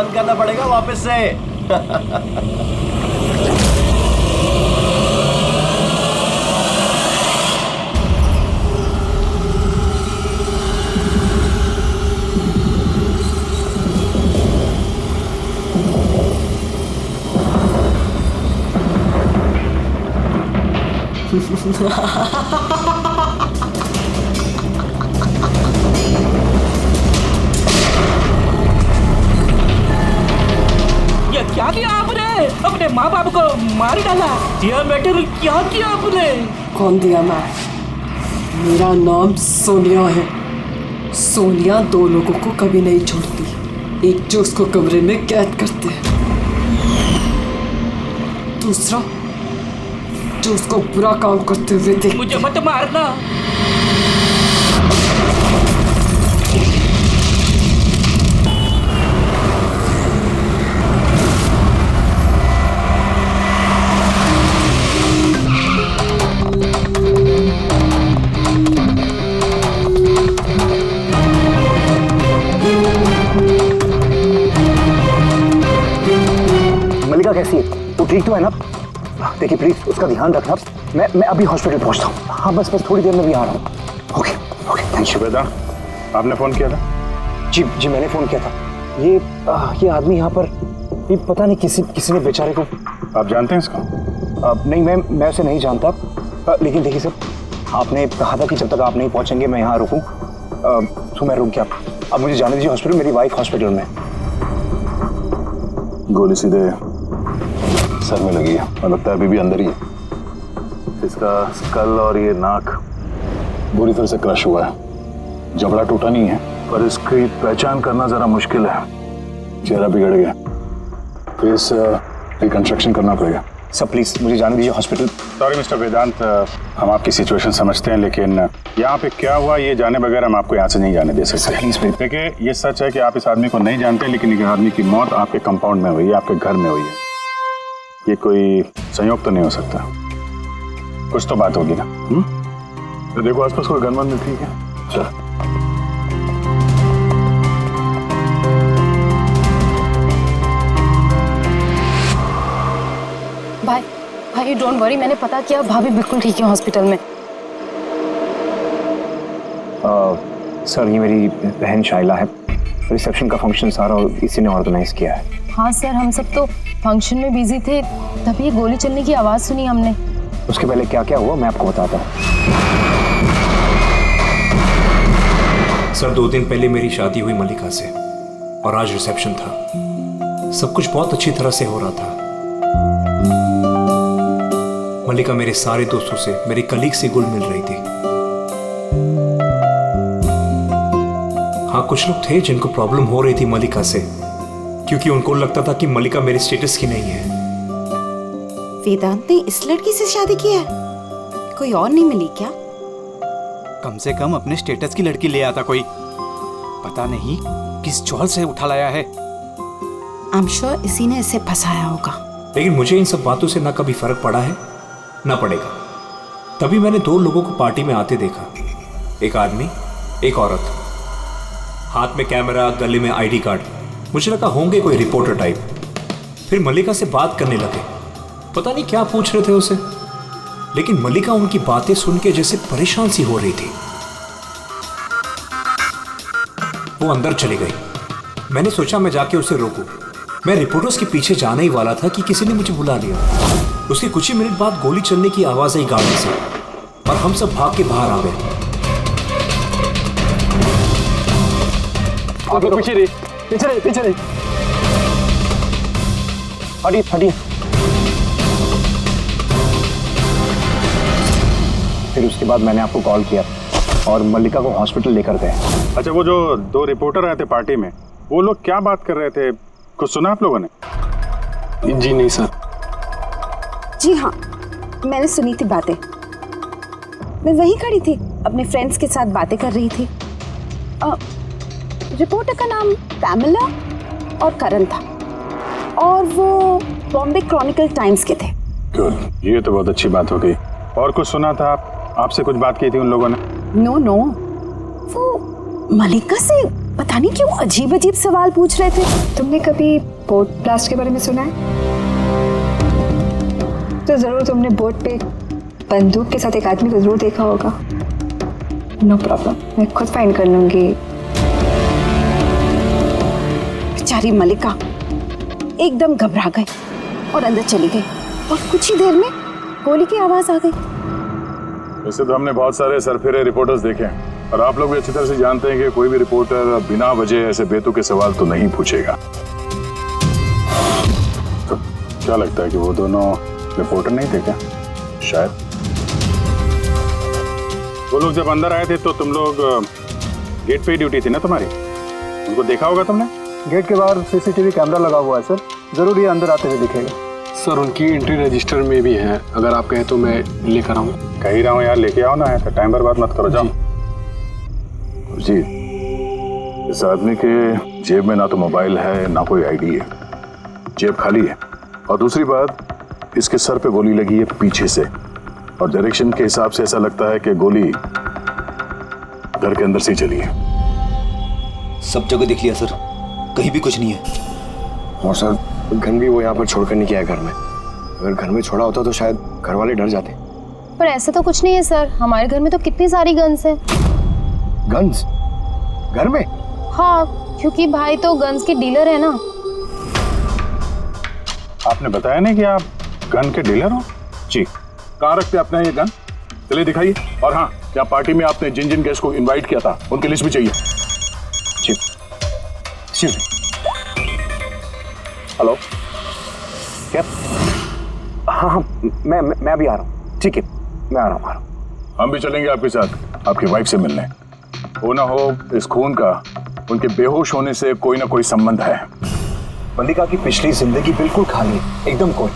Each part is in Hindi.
बंद करना पड़ेगा वापस से। ये क्या किया आपने? अपने माँ बाप को मार डाला। डियर मैटर, क्या किया आपने? कौन दिया? मैं, मेरा नाम सोनिया है। सोनिया दो लोगों को कभी नहीं छोड़ती। एक जो उसको कमरे में कैद करते हैं, दूसरा जो उसको बुरा काम करते हुए देखते। मुझे मत मारना। मलिका कैसी है? वो ठीक तो है ना? देखिए प्लीज उसका ध्यान रखना। मैं अभी हॉस्पिटल पहुंचता हूँ। हाँ बस थोड़ी देर में भी आ रहा हूँ। Okay okay thank you. बेटा आपने फोन किया था? जी मैंने फोन किया था। ये आदमी यहाँ पर, ये पता नहीं किसी ने बेचारे को। आप जानते हैं इसको? नहीं मैं उसे नहीं जानता। लेकिन देखिए सर, आपने कहा था कि जब तक आप नहीं पहुंचेंगे मैं यहाँ रुकूं, तो मैं रुक गया। अब मुझे जाने दीजिए हॉस्पिटल। मेरी वाइफ हॉस्पिटल में। गोली सीधे सर में लगी है और लगता है अभी भी अंदर ही है। इसका स्कल और ये नाक बुरी तरह से क्रश हुआ है। जबड़ा टूटा नहीं है पर इसकी पहचान करना जरा मुश्किल है। चेहरा बिगड़ गया, फेस रिकंस्ट्रक्शन करना पड़ेगा। सर प्लीज मुझे जाने दीजिए हॉस्पिटल। सॉरी मिस्टर वेदांत, हम आपकी सिचुएशन समझते हैं लेकिन यहाँ पे क्या हुआ ये जाने बगैर हम आपको यहाँ से नहीं जाने दे सकते। प्लीज देखिए ये सच है कि आप इस आदमी को नहीं जानते, लेकिन इस आदमी की मौत आपके कंपाउंड में हुई है, आपके घर में हुई है। ये कोई संयोग तो नहीं हो सकता। कुछ तो बात होगी ना? तो देखो आसपास कोई गन नहीं, ठीक है? चलो। भाई डोंट वरी, मैंने पता किया, भाभी बिल्कुल ठीक है हॉस्पिटल में। सर ये मेरी बहन शाइला है। रिसेप्शन का फंक्शन सारा इसी ने ऑर्गेनाइज किया है। हाँ सर, हम सब तो फंक्शन में बिजी थे, तभी गोली चलने की आवाज सुनी हमने। उसके पहले क्या क्या हुआ मैं आपको बताता हूँ। सर 2 दिन पहले मेरी शादी हुई मलिका से और आज रिसेप्शन था। सब कुछ बहुत अच्छी तरह से हो रहा था। मलिका मेरे सारे दोस्तों से, मेरे कलीग से घुल मिल रही थी। हाँ कुछ लोग थे जिनको प्रॉब्लम हो रही थी मलिका से, क्योंकि उनको लगता था कि मलिका मेरे स्टेटस की नहीं है। वेदांत ने इस लड़की से शादी की है? कोई और नहीं मिली क्या? कम से कम अपने स्टेटस की लड़की ले आता कोई। पता नहीं किस चौल से उठा लाया है। आई एम श्योर इसी ने इसे फंसाया होगा। लेकिन मुझे इन सब बातों से ना कभी फर्क पड़ा है ना पड़ेगा। तभी मैंने 2 लोगों को पार्टी में आते देखा, एक आदमी एक औरत, हाथ में कैमरा, गले में आईडी कार्ड। मुझे लगा होंगे कोई रिपोर्टर टाइप। फिर मलिका से बात करने लगे, पता नहीं क्या पूछ रहे थे उसे, लेकिन मलिका उनकी बातें सुन के जैसे परेशान सी हो रही थी। वो अंदर चली गई। मैंने सोचा मैं जाके उसे रोकूं। मैं रिपोर्टर्स के पीछे जाने ही वाला था कि किसी ने मुझे बुला लिया। उसके कुछ ही मिनट बाद गोली चलने की आवाज आई गाड़ी से और हम सब भाग के बाहर आ गए। पीछे रही। हटिए। फिर उसके बाद मैंने आपको कॉल किया और मल्लिका को हॉस्पिटल लेकर गए। अच्छा वो जो 2 रिपोर्टर आए थे पार्टी में, वो लोग क्या बात कर रहे थे? कुछ सुना आप लोगों ने? जी नहीं सर। जी हाँ, मैंने सुनी थी बातें। मैं वहीं खड़ी थी, अपने फ्रेंड्स के साथ बातें कर रही थी। रिपोर्टर का नाम पैमेला और करण था और वो बॉम्बे क्रॉनिकल टाइम्स के थे। गुड, ये तो बहुत अच्छी बात हो गई। और कुछ सुना था? आपसे कुछ बात की थी उन लोगों ने? नो, वो मलिका से पता नहीं क्यों अजीब अजीब सवाल पूछ रहे थे। तुमने कभी बोट ब्लास्ट के बारे में सुना है? तो जरूर तुमने बोट पे बंदूक के साथ एक आदमी को जरूर देखा होगा। नो प्रॉब्लम, मैं खुद फाइंड कर लूंगी। बेचारी मलिका एकदम घबरा गई और अंदर चली गई और कुछ ही देर में गोली की आवाज आ गई। वैसे तो हमने बहुत सारे सरफिरे रिपोर्टर्स देखे हैं और आप लोग भी अच्छी तरह से जानते हैं कि कोई भी रिपोर्टर बिना वजह ऐसे बेतुके सवाल तो नहीं पूछेगा। तो क्या लगता है कि वो दोनों रिपोर्टर नहीं थे क्या? शायद वो लोग जब अंदर आए थे तो तुम लोग गेट पे ही ड्यूटी थी ना तुम्हारी? उनको देखा होगा तुमने? गेट के बाहर सीसीटीवी कैमरा लगा हुआ है सर, जरूर ये अंदर आते हुए दिखेगा। सर उनकी एंट्री रजिस्टर में भी है, अगर आप कहें तो मैं लेकर आऊँ। कह ही रहा हूँ यार, लेके आओ ना, है तो टाइम बर्बाद मत करो। जाओ जी। इस आदमी के जेब में ना तो मोबाइल है ना कोई आईडी है, जेब खाली है। और दूसरी बात, इसके सर पे गोली लगी है पीछे से और डायरेक्शन के हिसाब से ऐसा लगता है कि गोली घर के अंदर से ही चली है। सब जगह देख लिया सर, कहीं भी कुछ नहीं है। और सर गन भी वो यहाँ पर छोड़कर नहीं गया है घर में। अगर घर में छोड़ा होता तो शायद घर वाले डर जाते। पर ऐसा तो कुछ नहीं है सर, हमारे घर में तो कितनी सारी गन्स हैं। गन्स घर में? हाँ, क्योंकि भाई तो गन्स के डीलर है ना। आपने बताया नहीं कि आप गन के डीलर हो? जी। कहाँ रखते आपने ये गन? चलिए दिखाइए। और हाँ, क्या पार्टी में आपने जिन जिन गेस्ट को इनवाइट किया था उनकी लिस्ट भी चाहिए। जी जी। हेलो, क्या? हाँ हाँ, मैं अभी आ रहा हूँ। ठीक है, मैं आ रहा हूँ। हम भी चलेंगे आपके साथ आपकी वाइफ से मिलने। हो ना हो इस खून का उनके बेहोश होने से कोई ना कोई संबंध है। मल्लिका की पिछली जिंदगी बिल्कुल खाली, एकदम कोई।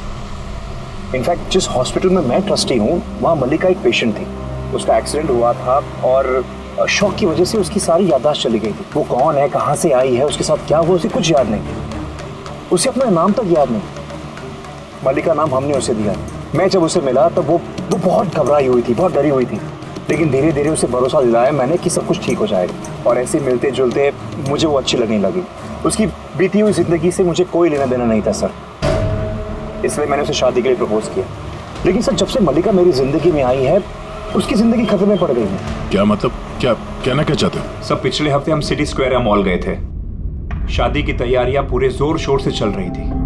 इनफैक्ट जिस हॉस्पिटल में मैं ट्रस्टी हूँ वहाँ मल्लिका एक पेशेंट थी, उसका एक्सीडेंट हुआ था और शॉक की वजह से उसकी सारी याददाश्त चली गई थी। वो कौन है, कहाँ से आई है, उसके साथ क्या हुआ, उसे कुछ याद नहीं। उसे अपना नाम तक याद नहीं। मल्लिका नाम हमने उसे दिया। मैं जब उसे मिला तब वो बहुत घबराई हुई थी, बहुत डरी हुई थी, लेकिन धीरे धीरे उसे भरोसा दिलाया मैंने कि सब कुछ ठीक हो जाएगा। और ऐसे मिलते जुलते मुझे वो अच्छी लगने लगी। उसकी बीती हुई जिंदगी से मुझे कोई लेना देना नहीं था सर, इसलिए मैंने उसे शादी के लिए प्रपोज किया। लेकिन सर, जब से मल्लिका मेरी जिंदगी में आई है उसकी जिंदगी खतरे में पड़ गई है। क्या मतलब? क्या कहना क्या चाहते हो? सब पिछले हफ्ते हम सिटी स्क्वायर मॉल गए थे। शादी की तैयारियां पूरे जोर शोर से चल रही थी।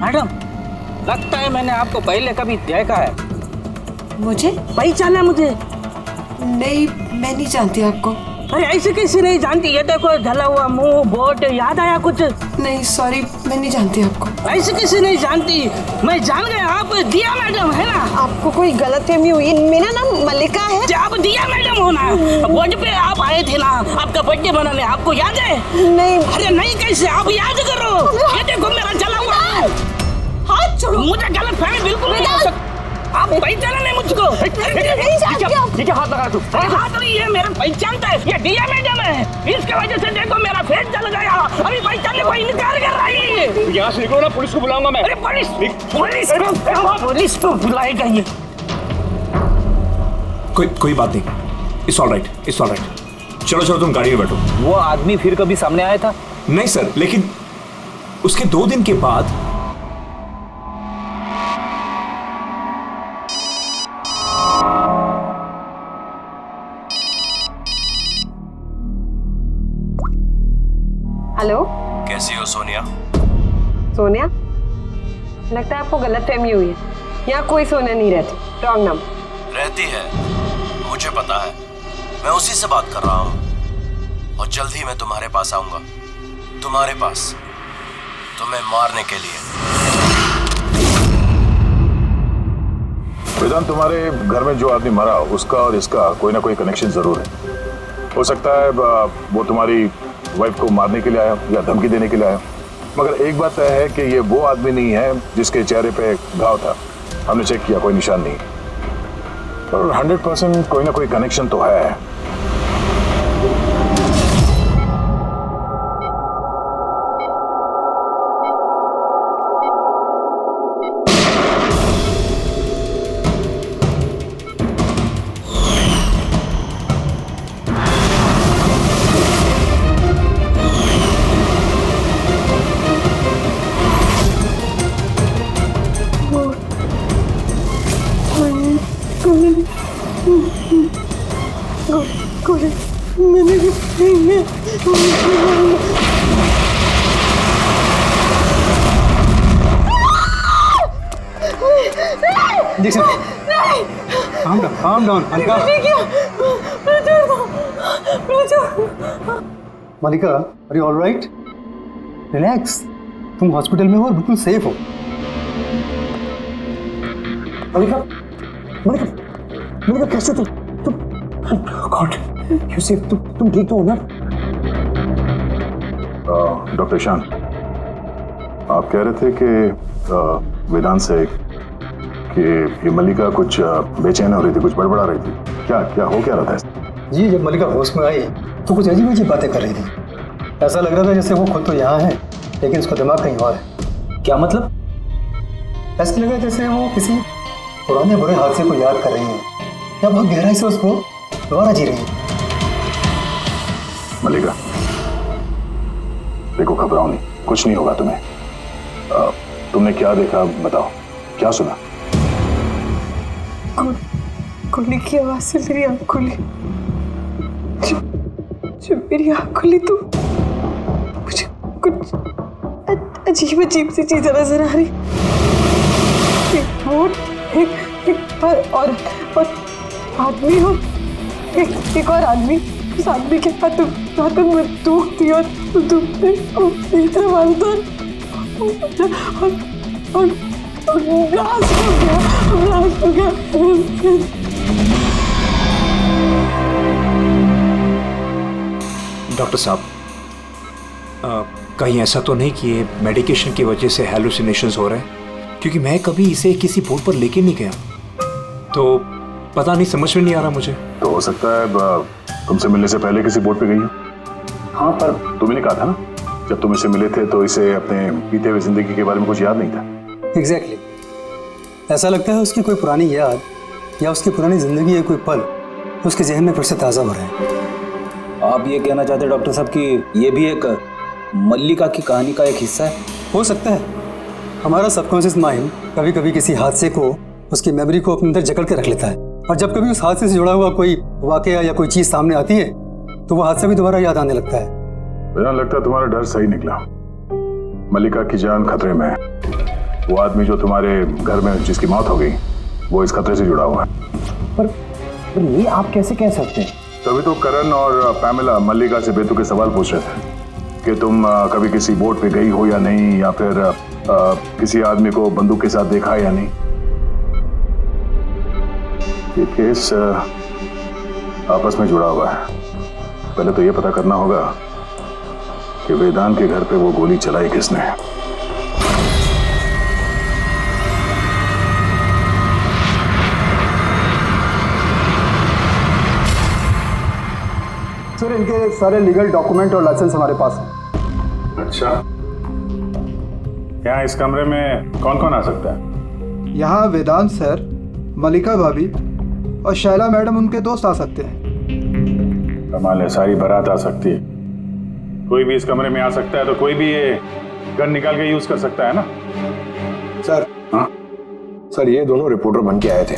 मैडम, लगता है मैंने आपको पहले कभी देखा है। मुझे? पहचाना मुझे? नहीं, मैं नहीं जानती आपको। अरे ऐसे कैसे नहीं जानती? ये देखो, जला हुआ मुंह, बोट, याद आया कुछ? नहीं सॉरी, मैं नहीं जानती आपको। ऐसे कैसे नहीं जानती? मैं जान गया, आप दिया मैडम है ना? आपको कोई गलतफहमी हुई, मेरा नाम मल्लिका है। आप दिया मैडम हो ना? बोर्ड पे आप आए थे ना आपका बर्थडे मनाने, आपको याद है? नहीं। अरे नहीं कैसे, आप याद करो। ये देखो मेरा जला हुआ हाथ छोड़ो। मुझे गलतफहमी बिल्कुल नहीं हो सकती। आप पहचाना नहीं मुझको? नहीं क्या हाथ लगा तू? हाथ नहीं है, मेरा पहचानता है। ये दिया मैडम है, इसके वजह से देखो मेरा फेस जल गया। अभी पहचानने को इनकार कर रही है। यहाँ से निकलो ना, पुलिस को बुलाऊंगा मैं। अरे पुलिस को बुलाएगा ये? कोई बात नहीं, it's all right, it's all right. चलो तुम गाड़ी में बैठो। वो आदमी फिर कभी सामने आया था? नहीं सर, लेकिन उसके 2 दिन के बाद हेलो, कैसी हो सोनिया? सोनिया? लगता है आपको गलतफहमी हुई है। यहाँ कोई सोनिया नहीं रहती, रॉन्ग नंबर। रहती है, मुझे पता है। मैं उसी से बात कर रहा हूँ और जल्द ही मैं तुम्हारे पास आऊंगा। तुम्हारे पास, तुम्हें मारने के लिए। वेदांत, तुम्हारे घर में जो आदमी मरा उसका और इसका कोई ना कोई कनेक्शन जरूर है। हो सकता है वो तुम्हारी वाइफ को मारने के लिए आया या धमकी देने के लिए आया। मगर एक बात तय है कि ये वो आदमी नहीं है जिसके चेहरे पे घाव था। हमने चेक किया, कोई निशान नहीं, पर 100% कोई ना कोई कनेक्शन तो है। Calm down, Malika. Malika, are you all right? Relax. तुम हॉस्पिटल में हो और बिल्कुल सेफ हो। मलिका, मलिका, मलिका कैसे तुम गॉड यू सेफ, तुम ठीक तो हो ना? डॉक्टर ईशान, आप कह रहे थे कि वेदांत से कि ये मल्लिका कुछ बेचैन हो रही थी, कुछ बड़बड़ा रही थी। क्या हो क्या रहा था? जी, जब मल्लिका होश में आई तो कुछ अजीब अजीब बातें कर रही थी। ऐसा लग रहा था जैसे वो खुद तो यहाँ है लेकिन उसका दिमाग कहीं और है। क्या मतलब? ऐसा लगा जैसे वो किसी पुराने बुरे हादसे को याद कर रही है या बहुत गहराई से उसको दोबारा जी रही है। मल्लिका देखो, घबराओ नहीं, कुछ नहीं होगा तुम्हें। तुमने क्या देखा बताओ, क्या सुना? गोली की आवाज से मेरी आँख खुली। जब मेरी आँख खुली तो मुझे कुछ अजीब अजीब सी चीजें नजर आ रही। एक बोट, एक और आदमी हो, एक और आदमी। उस आदमी के हाथों में बंदूक थी और बंदूक ने मारता और ब्लास्ट हो गया। डॉक्टर साहब, कहीं ऐसा तो नहीं कि ये मेडिकेशन की वजह से हैलुसिनेशंस हो रहे हैं? क्योंकि मैं कभी इसे किसी बोर्ड पर लेके नहीं गया, तो पता नहीं, समझ में नहीं आ रहा मुझे। तो हो सकता है तुमसे मिलने से पहले किसी बोर्ड पे गई हो। हाँ, पर तुमने कहा था ना जब तुम इससे मिले थे तो इसे अपने बीते हुए जिंदगी के बारे में कुछ याद नहीं था। एग्जैक्टली। ऐसा लगता है उसकी कोई पुरानी याद या उसकी पुरानी जिंदगी या कोई पल उसके जहन में फिर से ताज़ा हो रहे हैं। आप ये कहना चाहते हैं डॉक्टर साहब कि ये भी एक मल्लिका की कहानी का एक हिस्सा है? हो सकता है। हमारा सबकॉन्शियस माइंड कभी कभी किसी हादसे को, उसकी मेमोरी को अपने अंदर जकड़ के रख लेता है, और जब कभी उस हादसे से जुड़ा हुआ कोई वाकया या कोई चीज़ सामने आती है तो वो हादसा भी दोबारा याद आने लगता है। मुझे लगता है तुम्हारा डर सही निकला। मल्लिका की जान खतरे में है। वो आदमी जो तुम्हारे घर में जिसकी मौत हो गई वो इस खतरे से जुड़ा हुआ है। पर ये आप कैसे कह सकते हैं? तभी तो करण और पैमिला मल्लिका से बेतुके सवाल पूछ रहे थे कि तुम कभी किसी बोट पे गई हो या नहीं, या फिर किसी आदमी को बंदूक के साथ देखा या नहीं। ये केस आपस में जुड़ा हुआ है। पहले तो ये पता करना होगा कि वेदांत के घर पे वो गोली चलाई किसने। सर, इनके सारे लीगल डॉक्यूमेंट और लाइसेंस हमारे पास हैं। अच्छा, यहाँ इस कमरे में कौन कौन आ सकता है? यहाँ वेदांत सर, मल्लिका भाभी और शैला मैडम उनके दोस्त आ सकते हैं। कमाल है, सारी बारात आ सकती है। कोई भी इस कमरे में आ सकता है, तो कोई भी ये गन निकाल के यूज कर सकता है ना? सर, हाँ सर, ये दोनों रिपोर्टर बन के आए थे,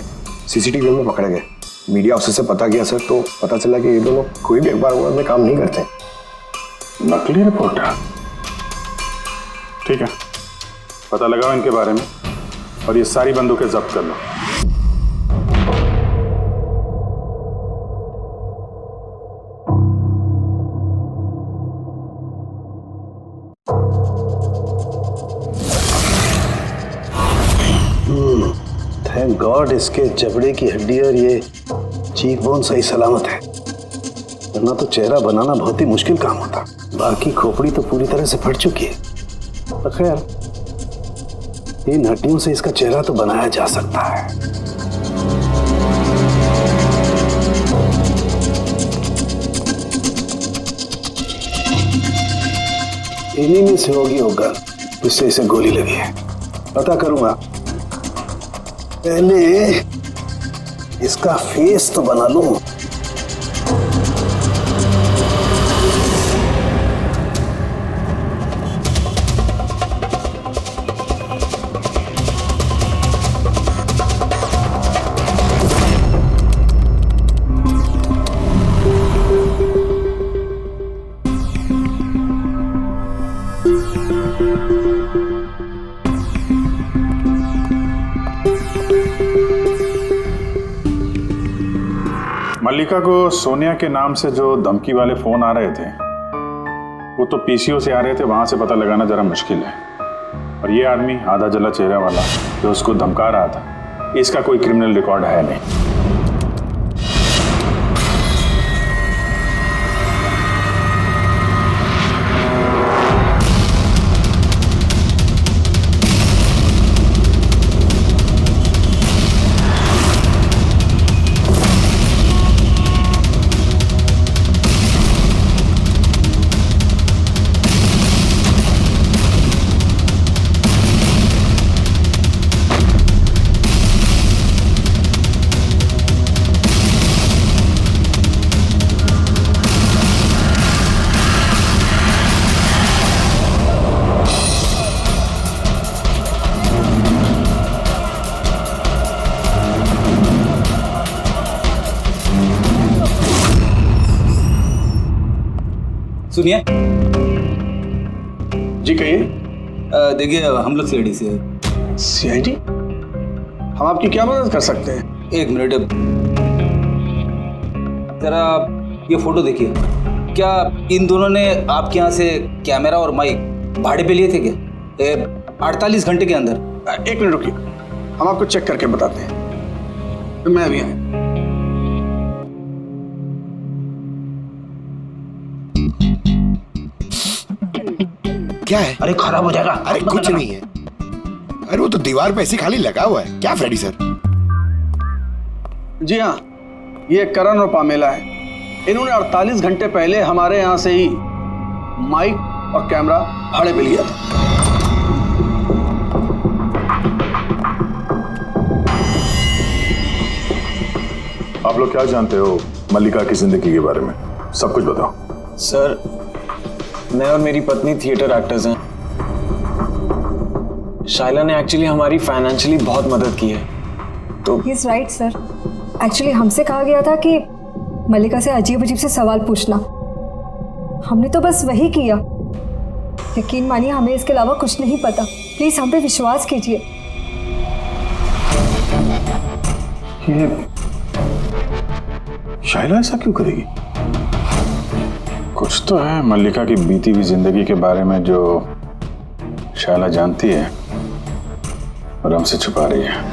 सीसीटीवी में पकड़े गए। मीडिया ऑफिसर से पता किया सर, तो पता चला कि ये दोनों कोई भी अखबार में काम नहीं करते। नकली रिपोर्टर? ठीक है, पता लगाओ इनके बारे में और ये सारी बंदूकें जब्त कर लो। थैंक गॉड इसके जबड़े की हड्डी और ये चीक बोन सही सलामत है, वरना तो चेहरा बनाना बहुत ही मुश्किल काम होता। बाकी खोपड़ी तो पूरी तरह से फट चुकी है। तो खैर, इन हड्डियों से इसका चेहरा तो बनाया जा सकता है। इन्हीं में से होगी वो गन जिससे इसे गोली लगी है। पता करूंगा, पहले इसका फेस तो बना लूं। मल्लिका को सोनिया के नाम से जो धमकी वाले फोन आ रहे थे वो तो पीसीओ से आ रहे थे, वहां से पता लगाना जरा मुश्किल है। और ये आदमी आधा जला चेहरा वाला जो उसको धमका रहा था, इसका कोई क्रिमिनल रिकॉर्ड है नहीं। सुनिए जी, कहिए। देखिए, हम लोग सीआईडी से हैं। सीआईडी? हम आपकी क्या मदद कर सकते हैं? एक मिनट, जरा ये फोटो देखिए। क्या इन दोनों ने आपके यहाँ से कैमरा और माइक भाड़े पे लिए थे क्या 48 घंटे के अंदर? एक मिनट रुकिए, हम आपको चेक करके बताते हैं। मैं अभी आया। क्या है? अरे खराब हो जाएगा। अरे कुछ नहीं है। अरे वो तो दीवार पे ऐसे खाली लगा हुआ है। क्या फ्रेडी सर? जी हाँ, ये करण और पामेला है। इन्होंने 48 घंटे पहले हमारे यहाँ से ही माइक और कैमरा भाड़े पे लिया था। आप लोग क्या जानते हो मल्लिका की जिंदगी के बारे में? सब कुछ बताओ। सर, मैं और मेरी पत्नी थिएटर एक्टर्स हैं। शाइला ने एक्चुअली हमारी फाइनेंशियली बहुत मदद की है। तो he is right sir. Actually हमसे कहा गया था कि मल्लिका से अजीब अजीब से सवाल पूछना, हमने तो बस वही किया। यकीन मानिए, हमें इसके अलावा कुछ नहीं पता। प्लीज हम पे विश्वास कीजिए। ये शाइला ऐसा क्यों करेगी? कुछ तो है मल्लिका की बीती हुई जिंदगी के बारे में जो शाइला जानती है और हमसे छुपा रही है।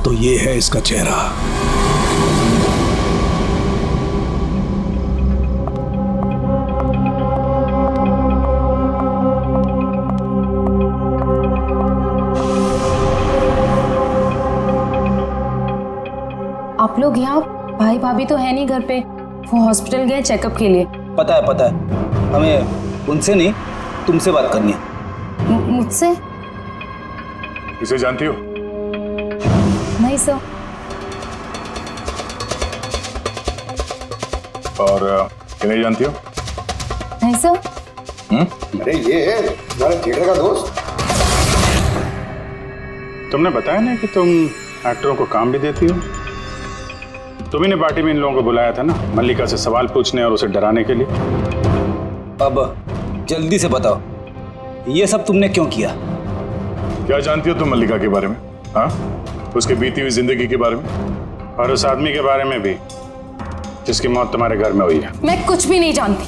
तो ये है इसका चेहरा। आप लोग यहाँ, भाई भाभी तो है नहीं घर पे, वो हॉस्पिटल गए चेकअप के लिए। पता है, हमें उनसे नहीं तुमसे बात करनी है। मुझसे? इसे जानती हो? नहीं सर। और किन्हें जानती हो? नहीं सर। अरे ये है तुम्हारे थिएटर का दोस्त। तुमने बताया ना कि तुम एक्टरों को काम भी देती हो तुम्ही ने पार्टी में इन लोगों को बुलाया था ना, मल्लिका से सवाल पूछने और उसे डराने के लिए। अब जल्दी से बताओ, ये सब तुमने क्यों किया? क्या जानती हो तुम मल्लिका के बारे में? हाँ, उसकी बीती हुई जिंदगी के बारे में, और उस आदमी के बारे में भी जिसकी मौत तुम्हारे घर में हुई है। मैं कुछ भी नहीं जानती।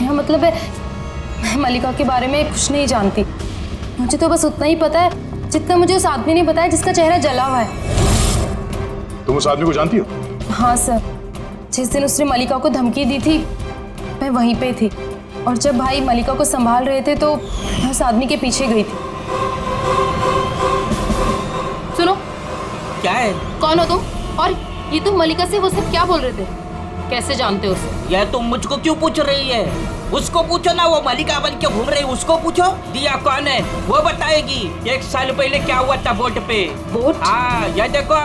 मेरा मतलब है, मैं मल्लिका के बारे में कुछ नहीं जानती। मुझे तो बस उतना ही पता है जितना मुझे उस आदमी ने बताया जिसका चेहरा जला हुआ है। तुम उस आदमी को जानती हो? हाँ सर, जिस दिन उसने मल्लिका को धमकी दी थी मैं वहीं पे थी, और जब भाई मल्लिका को संभाल रहे थे तो मैं उस आदमी के पीछे गई थी। सुनो, क्या है? कौन हो तुम? और ये तुम मल्लिका से वो सब क्या बोल रहे थे? कैसे जानते हो उसे? यह तुम मुझको क्यों पूछ रही है? उसको पूछो ना, वो मल्लिका बन के घूम रही, उसको पूछो। दिया कौन है वो बताएगी। 1 साल पहले क्या हुआ था बोट पे। बोट? हाँ, यह देखो,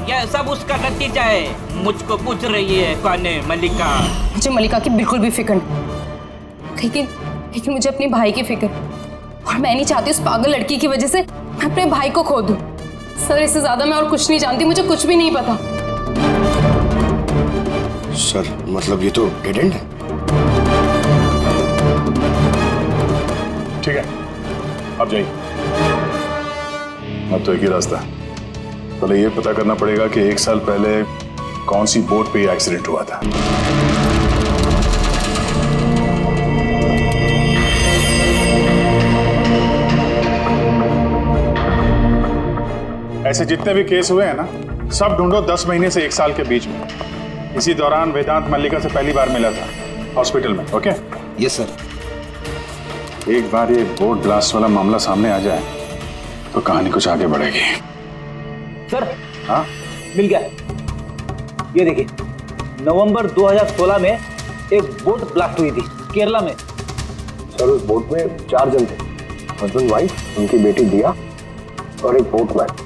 यह सब उसका नतीजा है। मुझको पूछ रही है कौन है मल्लिका। मुझे मल्लिका की बिल्कुल भी फिक्र नहीं, लेकिन मुझे अपने भाई की फिक्र, और मैं नहीं चाहती उस पागल लड़की की वजह से मैं अपने भाई को खो दूं। सर, इससे ज्यादा मैं और कुछ नहीं जानती, मुझे कुछ भी नहीं पता। सर, मतलब ये तो डेड एंड है। ठीक है, अब जाइए। अब तो एक ही रास्ता है, पहले ये पता करना पड़ेगा कि 1 साल पहले कौन सी बोट पे ये एक्सीडेंट हुआ था। ऐसे जितने भी केस हुए हैं ना, सब ढूंढो 10 महीने से 1 साल के बीच में। इसी दौरान वेदांत मल्लिका से पहली बार मिला था हॉस्पिटल में। ओके? Yes sir. एक बार ये बोट ब्लास्ट वाला मामला सामने आ जाए तो कहानी कुछ आगे बढ़ेगी। सर, हाँ, मिल गया। ये देखिए, नवंबर 2016 में एक बोट ब्लास्ट हुई थी केरला में। सर, उस बोट में 4 जन थे, हस्बैंड वाइफ, उनकी बेटी दिया और एक बोटमैन।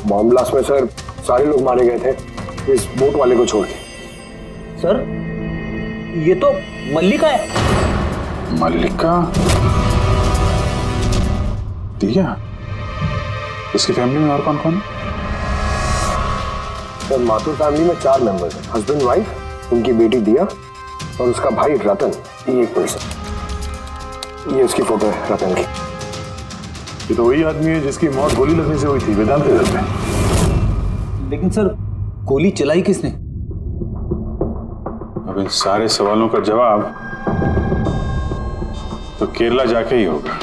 बॉम्ब ब्लास्ट में सर सारे लोग मारे गए थे, इस बोट वाले को छोड़ के। सर, ये तो मल्लिका है। मल्लिका? दिया? इसकी फैमिली में और कौन कौन है? सर, माथुर फैमिली में 4 मेंबर्स हैं, हस्बैंड वाइफ, उनकी बेटी दिया और उसका भाई रतन, ये एक पर्सन। ये उसकी फोटो है रतन की। ये तो वही आदमी है जिसकी मौत गोली लगने से हुई थी वेदांत के घर में। लेकिन सर, गोली चलाई किसने? अब इन सारे सवालों का जवाब तो केरला जाके ही होगा।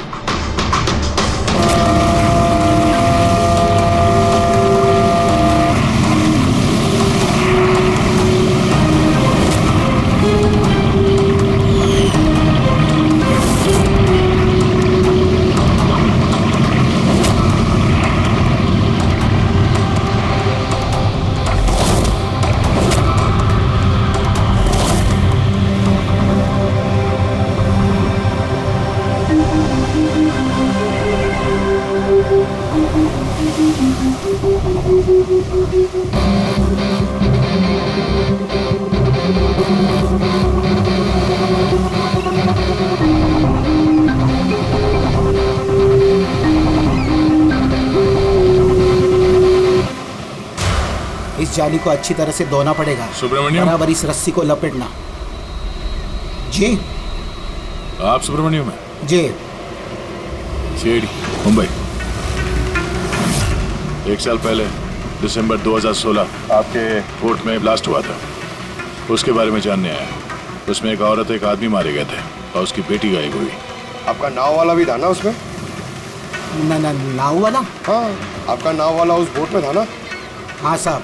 इस जाली को अच्छी तरह से धोना पड़ेगा। सुब्रमण्यम, बराबर इस रस्सी को लपेटना। जी? आप सुब्रमण्यम हैं? जी। सीडी, मुंबई। 1 साल पहले दिसंबर 2016 आपके कोर्ट में ब्लास्ट हुआ था, उसके बारे में जानने आया। उसमें एक औरत, एक आदमी मारे गए थे और उसकी बेटी गायब हुई। आपका नाव वाला भी था ना उसमें? नाव वाला? हाँ, आपका नाव वाला उस बोट में था ना? हाँ साहब,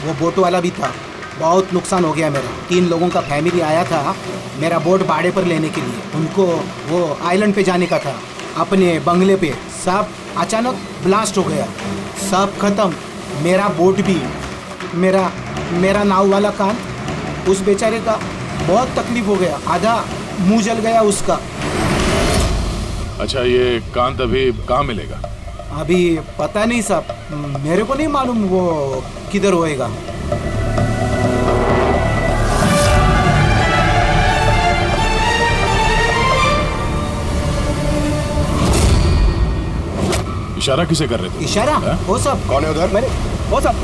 वो बोट वाला भी था। बहुत नुकसान हो गया मेरा। 3 लोगों का फैमिली आया था मेरा बोट भाड़े पर लेने के लिए। उनको वो आइलैंड पे जाने का था, अपने बंगले पे। सब अचानक ब्लास्ट हो गया, सब खत्म। मेरा बोट भी, मेरा नाव वाला कान, उस बेचारे का बहुत तकलीफ हो गया, आधा मुंह जल गया उसका। अच्छा, ये कांत अभी कहाँ मिलेगा? अभी पता नहीं साहब, मेरे को नहीं मालूम वो किधर होएगा। इशारा किसे कर रहे थे? इशारा? वो सब कौन है उधर? मैंने, वो सब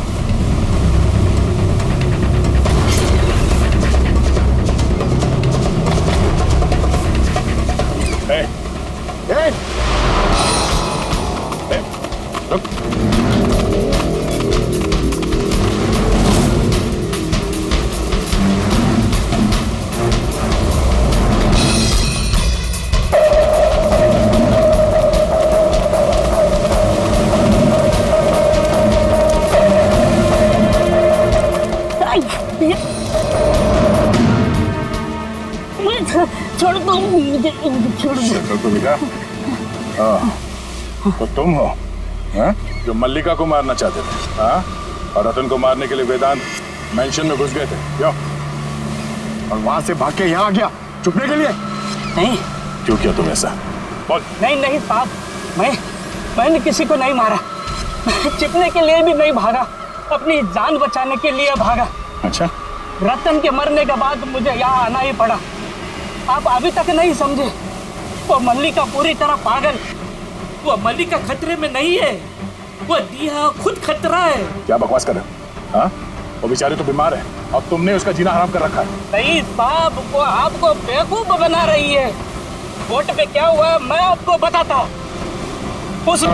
छोड़ दो मुझे, छोड़ दो। तो बेटा, तो तुम हो हैं? जो मल्लिका को मारना चाहते थे, हाँ? और रतन को मारने के लिए वेदांत मेंशन में घुस गए थे, क्यों? और वहां से भाग के यहाँ आ गया छुपने के लिए? नहीं। क्यों किया तुम ऐसा? बोल। नहीं साहब, मैंने किसी को नहीं मारा। छिपने के लिए भी नहीं भागा, अपनी जान बचाने के लिए भागा। अच्छा। रतन के मरने के बाद मुझे यहाँ आना ही पड़ा। आप अभी तक नहीं समझे, वो मल्लिका पूरी तरह पागल। वो मल्लिका खतरे में नहीं है, वो दिया खुद खतरा है। क्या बकवास कर रहे हो? हाँ? वो बेचारी तो बीमार है और तुमने उसका जीना हराम कर रखा है। नहीं साहब, वो आपको बेवकूफ बना रही है। कोर्ट पे क्या हुआ मैं आपको बताता हूँ। उस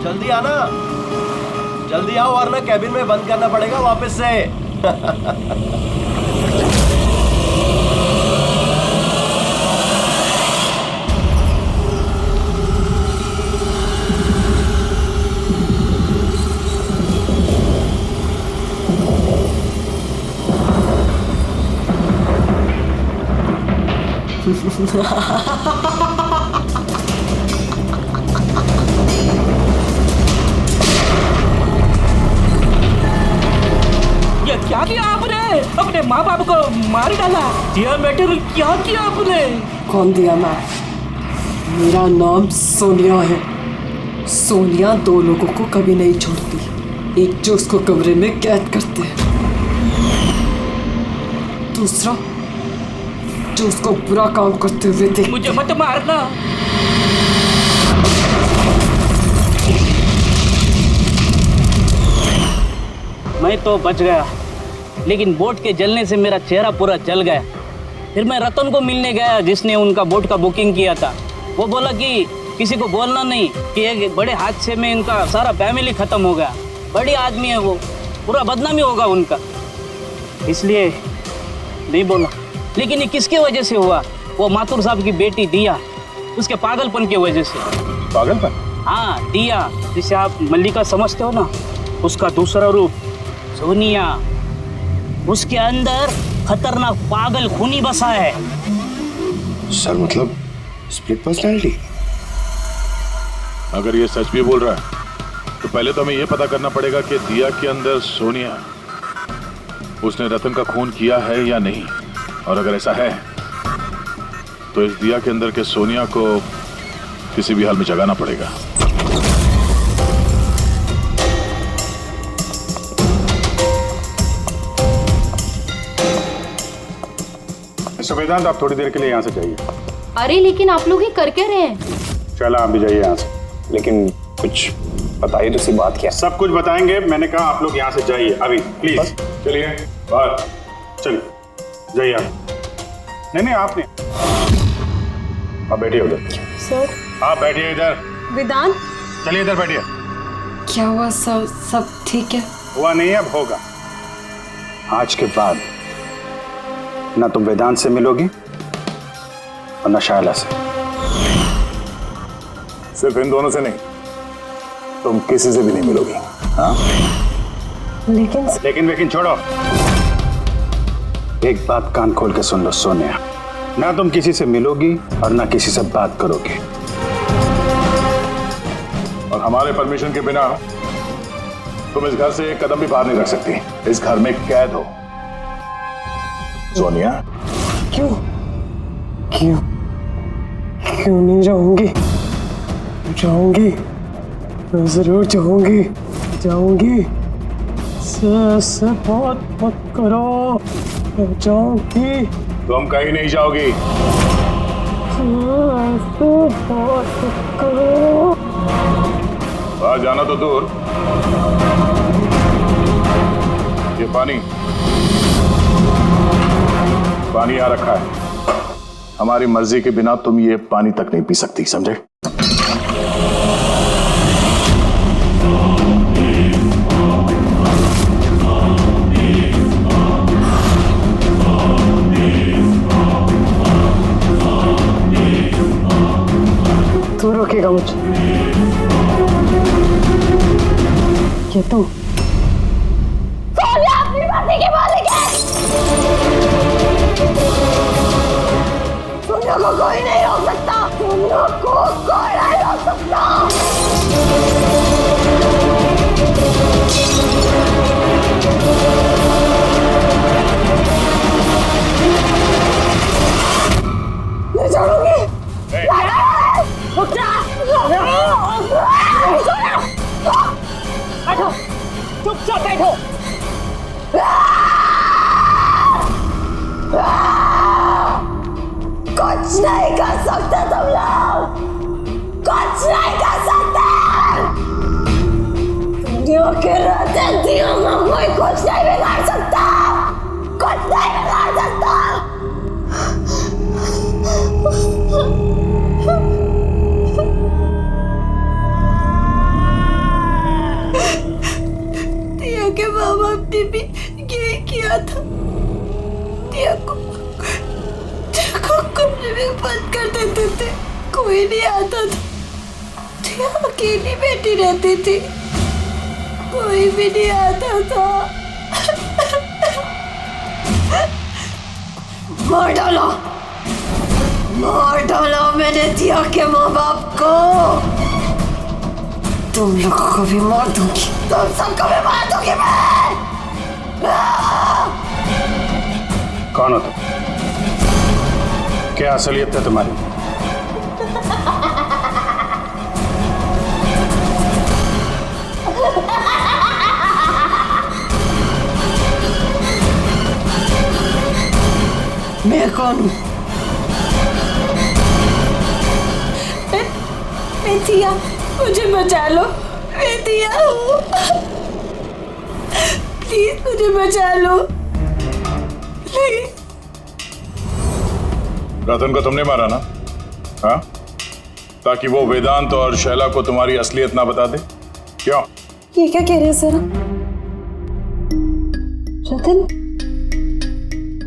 जल्दी आना, जल्दी आओ वरना कैबिन में बंद करना पड़ेगा वापस से। ये क्या किया आपने? अपने माँ बाप को मार डाला। दिया मैटर क्या किया आपने? कौन दिया मैं? मेरा नाम सोनिया है। सोनिया दो लोगों को कभी नहीं छोड़ती। एक जो उसको कमरे में कैद करते हैं, दूसरा जो उसको बुरा काम करते हुए देखते। मुझे मत मारना। मैं तो बच गया, लेकिन बोट के जलने से मेरा चेहरा पूरा जल गया। फिर मैं रतन को मिलने गया जिसने उनका बोट का बुकिंग किया था। वो बोला कि किसी को बोलना नहीं कि एक बड़े हादसे में इनका सारा फैमिली खत्म हो गया। बड़ी आदमी है वो, पूरा बदनामी होगा उनका, इसलिए नहीं बोला। लेकिन ये किसके वजह से हुआ? वो माथुर साहब की बेटी दिया, उसके पागलपन की वजह से। पागलपन? हाँ, दिया जिसे आप मल्लिका समझते हो ना, उसका दूसरा रूप सोनिया। उसके अंदर खतरनाक पागल खूनी बसा है। सर मतलब स्प्लिट पर्सनैलिटी? अगर ये सच भी बोल रहा है तो पहले तो हमें ये पता करना पड़ेगा कि दिया के अंदर सोनिया, उसने रतन का खून किया है या नहीं। और अगर ऐसा है तो इस दिया के अंदर के सोनिया को किसी भी हाल में जगाना पड़ेगा। वेदांत, आप थोड़ी देर के लिए यहाँ से जाइए। अरे लेकिन आप लोग ये कर क्या रहे हैं? चला आप भी जाइए यहाँ से। लेकिन कुछ बताइए तो सी बात क्या? सब कुछ बताएंगे, मैंने कहा आप लोग यहाँ से जाइए अभी प्लीज। चलिए बाहर, चलिए जाइए आप। नहीं आप नहीं, आप बैठिए उधर। सर। आप बैठिए इधर। वेदांत। चलिए इधर बैठिए। क्या हुआ? सब ठीक है? हुआ नहीं, अब होगा। आज के बाद ना तुम वेदांत से मिलोगी और ना शायला से। सिर्फ इन दोनों से नहीं, तुम किसी से भी नहीं मिलोगी। हाँ? लेकिन छोड़ो। एक बात कान खोल के सुन लो सोनिया, ना तुम किसी से मिलोगी और ना किसी से बात करोगी। और हमारे परमिशन के बिना तुम इस घर से एक कदम भी बाहर नहीं रख सकती। इस घर में कैद हो। सोनिया। क्यों क्यों क्यों नहीं जाऊंगी? जाऊंगी, मैं जरूर जाऊंगी, जाऊंगी। से बात मत करो, मैं जाऊंगी। तुम कहीं नहीं जाओगी। ऐसे बात मत करो। बाहर जाना तो दूर, ये पानी यहाँ रखा है। हमारी मर्जी के बिना तुम ये पानी तक नहीं पी सकती, समझे? तू रोकेगा मुझे? ये तू? सोनिया अपनी मर्जी की मालिक है। सोनिया को कोई नहीं रोक सकता। सोनिया को कोई नहीं रोक सकता। मैं छोड़ूंगी। रुक जा। बैठो, चुपचाप बैठो। कुछ नहीं कर सकते तुम लोग, कुछ नहीं कर सकते। दुनिया के रहते दियों में कोई कुछ नहीं बिगाड़ सकता, कुछ नहीं बिगाड़ सकता। दिया के माँ बाप ने भी यही किया था। दिया को कमरे में बंद कर देते थे, कोई नहीं आता था। दिया अकेली बैठी रहती थी, कोई भी नहीं आता था। मार डालो, मार डालो मैंने दिया के माँ बाप को। तुम लोगों को भी मार दूंगी, तुम सबको भी मार दूंगी मैं। कौन हो तुम? क्या असलियत है तुम्हारी? मैं कौन हूँ? मैं दिया, मुझे बचा लो। मैं दिया हूँ, प्लीज मुझे बचा लो, प्लीज। रतन को तुमने मारा ना? हाँ? ताकि वो वेदांत और शैला को तुम्हारी असलियत ना बता दे? क्यों? ये क्या कह रहे हैं सर?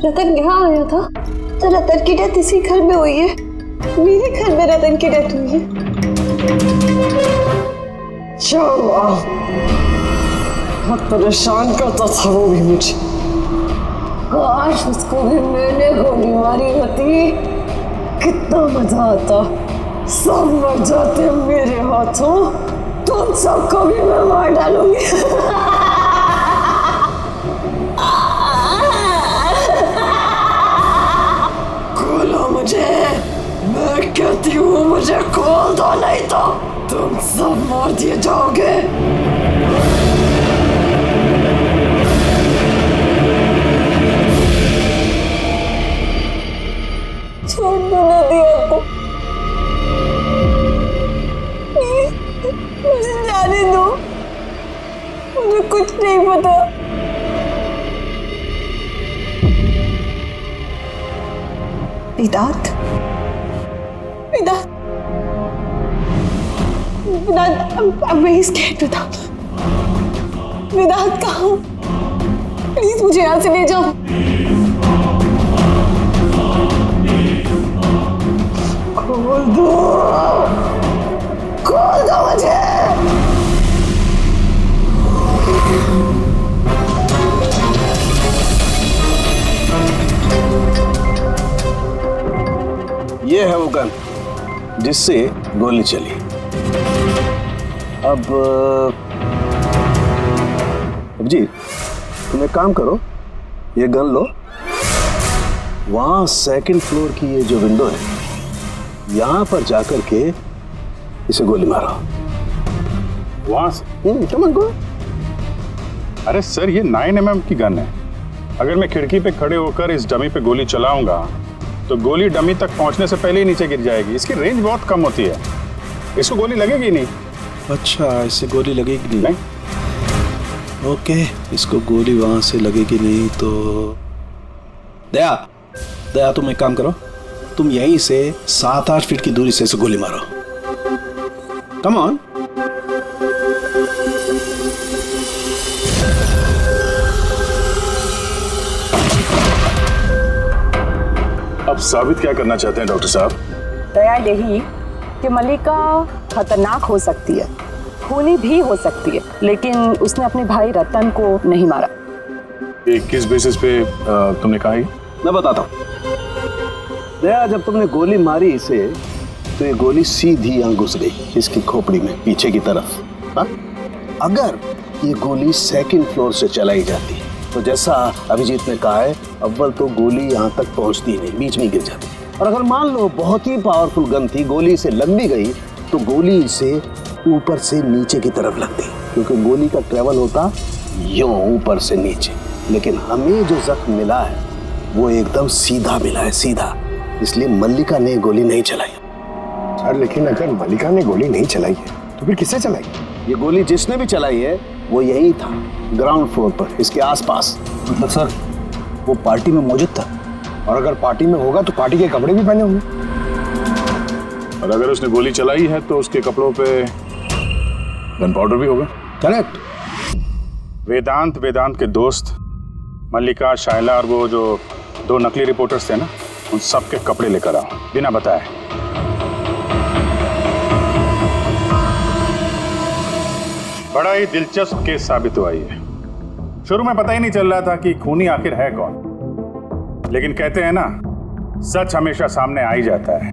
रतन यहाँ आया था तो रतन की डेथ इसी घर में हुई है। मेरे घर में रतन की डेथ हुई है। बहुत परेशान करता था वो भी मुझे। काश उसको भी मैंने गोली मारी होती, कितना मजा आता। सब मर जाते मेरे हाथों, तुम सबको भी मैं मार डालूंगी। खोलो मुझे, मैं कहती हूँ मुझे खोल दो, नहीं तो तुम सब मार दिए जाओगे। छोड़ दो ना दिया को, मुझे जाने दो, मुझे कुछ नहीं पता। वेदांत, वेदांत, वेदांत, I'm very scared, वेदांत। वेदांत कहाँ हूँ? प्लीज मुझे यहाँ से ले जाओ। खोल दो, खोल दो मुझे। ये है वो गन जिससे गोली चली। अब जी तुम एक काम करो, ये गन लो, वहां सेकंड फ्लोर की ये जो विंडो है यहां पर जाकर के इसे गोली मारो। वहां से? कम गो। अरे सर ये 9mm की गन है। अगर मैं खिड़की पे खड़े होकर इस डमी पे गोली चलाऊंगा तो गोली डमी तक पहुंचने से पहले ही नीचे गिर जाएगी। इसकी रेंज बहुत कम होती है, इसको गोली लगेगी नहीं। अच्छा, इससे गोली लगेगी नहीं? ओके, इसको गोली वहां से लगेगी नहीं तो दया, दया तुम एक काम करो, तुम यहीं से 7-8 फीट की दूरी से इसे गोली मारो। Come on. अब साबित क्या करना चाहते हैं डॉक्टर साहब? दया यही कि मल्लिका खतरनाक हो सकती है, खूनी भी हो सकती है, लेकिन उसने अपने भाई रतन को नहीं मारा। ये किस बेसिस पे तुमने कहा? मैं बताता हूँ। दया, जब तुमने गोली मारी इसे तो ये गोली सीधी यहाँ घुस गई इसकी खोपड़ी में पीछे की तरफ। हा? अगर ये गोली सेकंड फ्लोर से चलाई जाती तो जैसा अभिजीत ने कहा है, अव्वल तो गोली यहाँ तक पहुँचती नहीं, बीच में गिर जाती। और अगर मान लो बहुत ही पावरफुल गन थी, गोली से लग भी गई तो गोली इसे ऊपर से नीचे की तरफ लगती, क्योंकि गोली का ट्रेवल होता यूं ऊपर से नीचे। लेकिन हमें जो जख्म मिला है वो एकदम सीधा मिला है, सीधा। इसलिए मल्लिका ने गोली नहीं चलाई। सर लेकिन अगर मल्लिका ने गोली नहीं चलाई है तो फिर किसने चलाई? ये गोली जिसने भी चलाई है वो यही था, ग्राउंड फ्लोर पर, इसके आसपास। मतलब सर वो पार्टी में मौजूद था? और अगर पार्टी में होगा तो पार्टी के कपड़े भी पहने होंगे। और अगर उसने गोली चलाई है तो उसके कपड़ों पे गन पाउडर भी होगा। करेक्ट। वेदांत के दोस्त मल्लिका, शायला और वो जो 2 नकली रिपोर्टर्स थे ना, उन सब के कपड़े लेकर आओ बिना बताए। बड़ा ही दिलचस्प केस साबित हुआ ये। शुरू में पता ही नहीं चल रहा था कि खूनी आखिर है कौन, लेकिन कहते हैं ना, सच हमेशा सामने आ ही जाता है।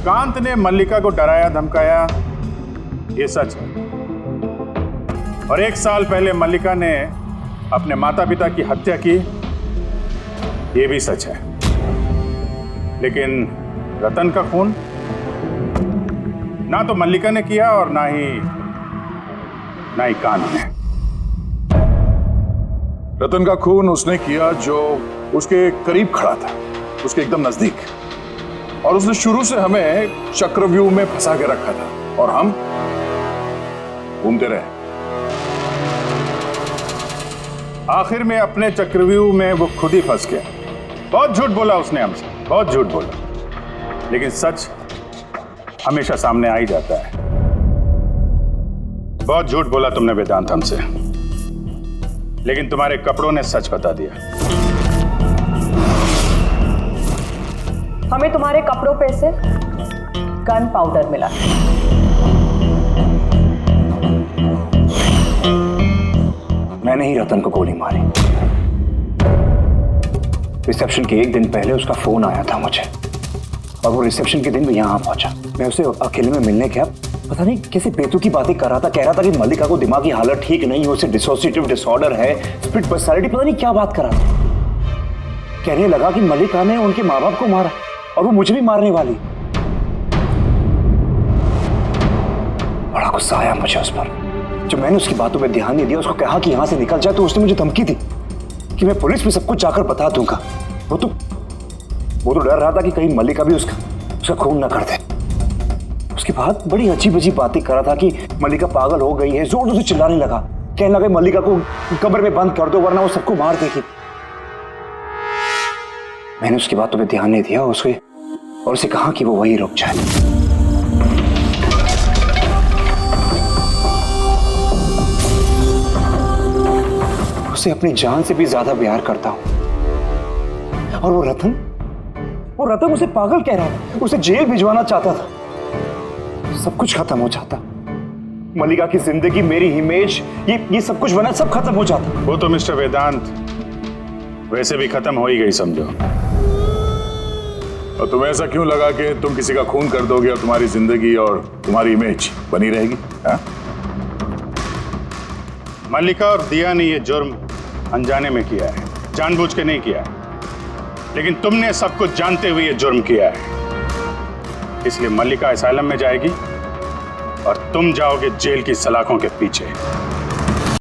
कांत ने मल्लिका को डराया धमकाया, ये सच है। और 1 साल पहले मल्लिका ने अपने माता पिता की हत्या की, ये भी सच है। लेकिन रतन का खून ना तो मल्लिका ने किया और ना ही कांत ने। रतन का खून उसने किया जो उसके करीब खड़ा था, उसके एकदम नजदीक, और उसने शुरू से हमें चक्रव्यूह में फंसा के रखा था और हम घूमते रहे। आखिर में अपने चक्रव्यूह में वो खुद ही फंस गया। बहुत झूठ बोला उसने हमसे, बहुत झूठ बोला, लेकिन सच हमेशा सामने आ ही जाता है। बहुत झूठ बोला तुमने वेदांत हमसे, लेकिन तुम्हारे कपड़ों ने सच बता दिया। हमें तुम्हारे कपड़ों पे से गन पाउडर मिला। मैंने ही रतन को गोली मारी। रिसेप्शन के 1 दिन पहले उसका फोन आया था मुझे, और वो रिसेप्शन के दिन भी यहाँ पहुंचा। मैं उसे अकेले में मिलने गया, पता नहीं कैसे बेतुकी बातें कर रहा था। कह रहा था कि मल्लिका को दिमागी हालत ठीक नहीं है, उसे डिसोसिएटिव डिसऑर्डर है, स्प्लिट पर्सनालिटी, पता नहीं क्या बात कर रहा था। कहने लगा कि मल्लिका ने उनके माँ बाप को मारा और वो मुझे भी मारने वाली। बड़ा गुस्सा आया मुझे उस पर। जब मैंने उसकी बातों में ध्यान नहीं दिया, उसको कहा कि यहां से निकल जाए, तो उसने मुझे धमकी दी कि मैं पुलिस में सब कुछ जाकर बता दूंगा। वो तो डर रहा था कि कहीं मल्लिका भी उसका खून ना कर दे। उसके बाद बड़ी अजीब अजीब बातें कर रहा था कि मल्लिका पागल हो गई है, जोर जोर से चिल्लाने लगा, कहने लगा मल्लिका को कब्र में बंद कर दो वरना वो सबको मार देगी। मैंने उसकी बातों पे ध्यान नहीं दिया और उसे कहा कि वो वहीं रुक जाए। उसे अपनी जान से भी ज्यादा प्यार करता हूं। और वो रतन उसे पागल कह रहा था, उसे जेल भिजवाना चाहता था। सब कुछ खत्म हो जाता, मल्लिका की जिंदगी, मेरी इमेज, ये सब कुछ बना, सब खत्म हो जाता। वो तो मिस्टर वेदांत वैसे भी खत्म हो ही गई समझो। और तुम्हें ऐसा क्यों लगा कि तुम किसी का खून कर दोगे और तुम्हारी जिंदगी और तुम्हारी इमेज बनी रहेगी? मल्लिका और दिया ने ये जुर्म अनजाने में किया है, जानबूझ के नहीं किया है। लेकिन तुमने सब कुछ जानते हुए ये जुर्म किया है। इसलिए मल्लिका असाइलम में जाएगी और तुम जाओगे जेल की सलाखों के पीछे।